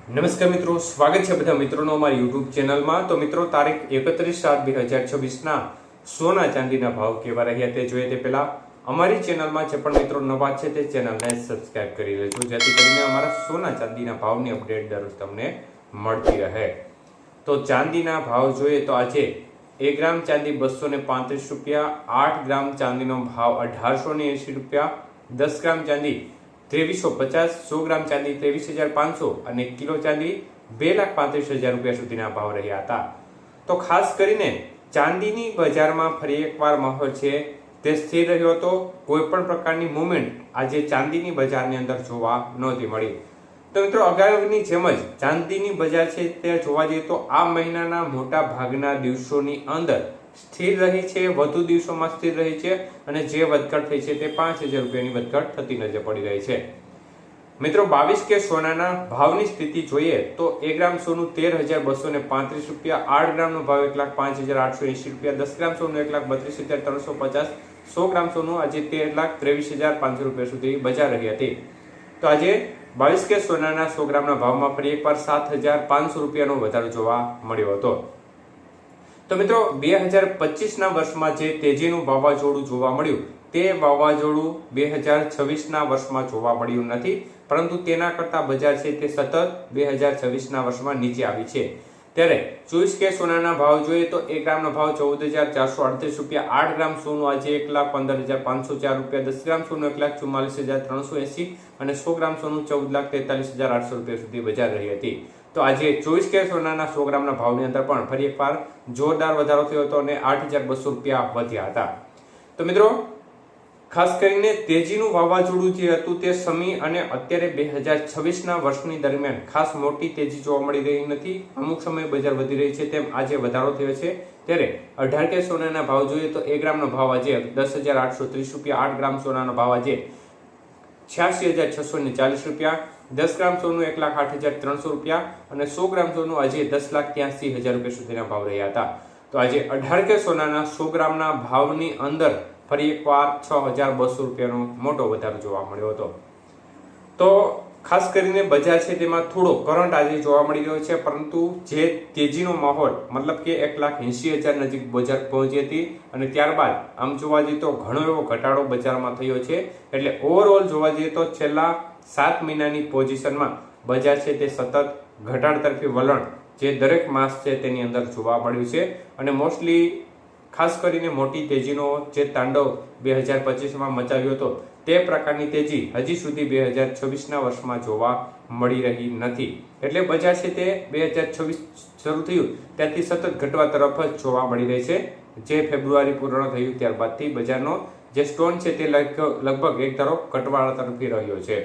નમસ્કાર મિત્રો, સ્વાગત છે બધા મિત્રોનો અમારી યુટ્યુબ ચેનલમાં। તો મિત્રો, તારીખ 31/7/2026 સોના ચાંદીના ભાવ કેવા રહ્યા તે જોઈએ તે પહેલા અમારી ચેનલમાં જે પણ મિત્રો નવા છે તે ચેનલને સબસ્ક્રાઇબ કરી લેજો, જેથી કરીને અમારા સોના ચાંદીના ભાવની અપડેટ દરરોજ તમને મળતી રહે। તો ચાંદીના ભાવ જોઈએ તો આજે 1 ગ્રામ ચાંદી 235 રૂપિયા, 8 ગ્રામ ચાંદીનો ભાવ 1880 રૂપિયા, 10 ગ્રામ ચાંદી 2350, 100 ગ્રામ ચાંદી 23,500 અને કિલો ચાંદી 2,35,000 રૂપિયા સુધીના ભાવ રહ્યા હતા। તો ખાસ કરીને ચાંદીની બજારમાં ફરી એકવાર માહોલ છે તે સ્થિર રહ્યો હતો। કોઈ પણ પ્રકારની મૂવમેન્ટ આજે ચાંદીની બજારની અંદર જોવા નહોતી મળી। તો મિત્રો, અગાઉની જેમ જ ચાંદીની બજાર છે તે જોવા જઈએ તો આ મહિનાના મોટા ભાગના દિવસોની અંદર સ્થિર રહી છે, વધુ દિવસોમાં સ્થિર રહી છે અને જે વધઘટ થઈ છે તે 5,000 રૂપિયાની વધઘટ થતી નજર પડી રહી છે। મિત્રો, 22 કે સોનાના ભાવની સ્થિતિ જોઈએ તો 1 ગ્રામ સોનું 13,235 રૂપિયા, 8 ગ્રામનો ભાવ 1,05,880 રૂપિયા, 10 ગ્રામ સોનું 1,32,350, 100 ગ્રામ સોનું આજે 13,23,500 રૂપિયા સુધી બજાર રહી હતી। તો આજે 22 કે સોનાના 100 ગ્રામના ભાવમાં ફરી એકવાર 7,500 રૂપિયાનો વધારો જોવા મળ્યો હતો। તો મિત્રો, 2025ના વર્ષમાં જે તેજીનું વાવાઝોડું જોવા મળ્યું તે વાવાઝોડું 2026ના વર્ષમાં જોવા મળ્યું નથી, પરંતુ તેના કરતા બજાર છે તે સતત 2026ના વર્ષમાં નીચે આવી છે। ત્યારે 24 કે સોનાના ભાવ જોઈએ તો 1 ગ્રામનો ભાવ 14,438 રૂપિયા, 8 ગ્રામ સોનું આજે 1,15,504 રૂપિયા, 10 ગ્રામ સોનું 1,44,380 અને 100 ગ્રામ સોનું 14,43,800 રૂપિયા સુધી બજાર રહી હતી। તો આજે 24 કે સોનાના 100 ગ્રામના ભાવની અંદર પણ ફરી એકવાર જોરદાર વધારો થયો હતો અને 8,200 રૂપિયા વધ્યા હતા। તો મિત્રો, ખાસ કરીને તેજીનું વાવાઝોડું જે હતું તે સમી અને અત્યારે 2026ના વર્ષની દરમિયાન ખાસ મોટી તેજી જોવા મળી રહી નથી। અમુક સમય બજાર વધી રહી છે, તેમ આજે વધારો થયો છે। ત્યારે 18 કે સોનાના ભાવ જોઈએ તો 1 ગ્રામનો ભાવ આજે 10,830 રૂપિયા, 8 ગ્રામ સોનાનો ભાવ આજે 86,640 રૂપિયા, 10 ગ્રામ સોનું 1,08,300 રૂપિયા અને 100 ગ્રામ સોનું આજે 10,83,000 રૂપિયા સુધીના ભાવ રહ્યા હતા। તો આજે 18 કે સોનાના 100 ગ્રામના ભાવની અંદર ફરી એકવાર 6,200 રૂપિયાનો મોટો વધારો જોવા મળ્યો હતો। તો ખાસ કરીને બજાર છે તેમાં થોડો કરંટ આજે જોવા મળી રહ્યો છે, પરંતુ જે તેજીનો માહોલ મતલબ કે 1,80,000 નજીક બજાર પહોંચી હતી અને ત્યારબાદ આમ જોવા જઈએ તો ઘણો એવો ઘટાડો બજારમાં થયો છે। એટલે ઓવરઓલ જોવા જઈએ તો છેલ્લા 7 મહિનાની પોઝિશનમાં બજાર છે તે સતત ઘટાડ તરફી વલણ જે દરેક માસ છે તેની અંદર જોવા મળ્યું છે અને મોસ્ટલી ખાસ કરીને મોટી તેજીનો જે તાંડવ 2025માં મચાવ્યો હતો તે પ્રકારની તેજી હજી સુધી 2026ના વર્ષમાં જોવા મળી રહી નથી। એટલે બજાર છે તે 2026 શરૂ થયું ત્યારથી સતત ઘટવા તરફ જ જોવા મળી રહી છે। જે ફેબ્રુઆરી પૂર્ણ થયું ત્યારબાદથી બજારનો જે સ્ટોન છે તે લગભગ એક તરફ ઘટવાળા તરફી રહ્યો છે।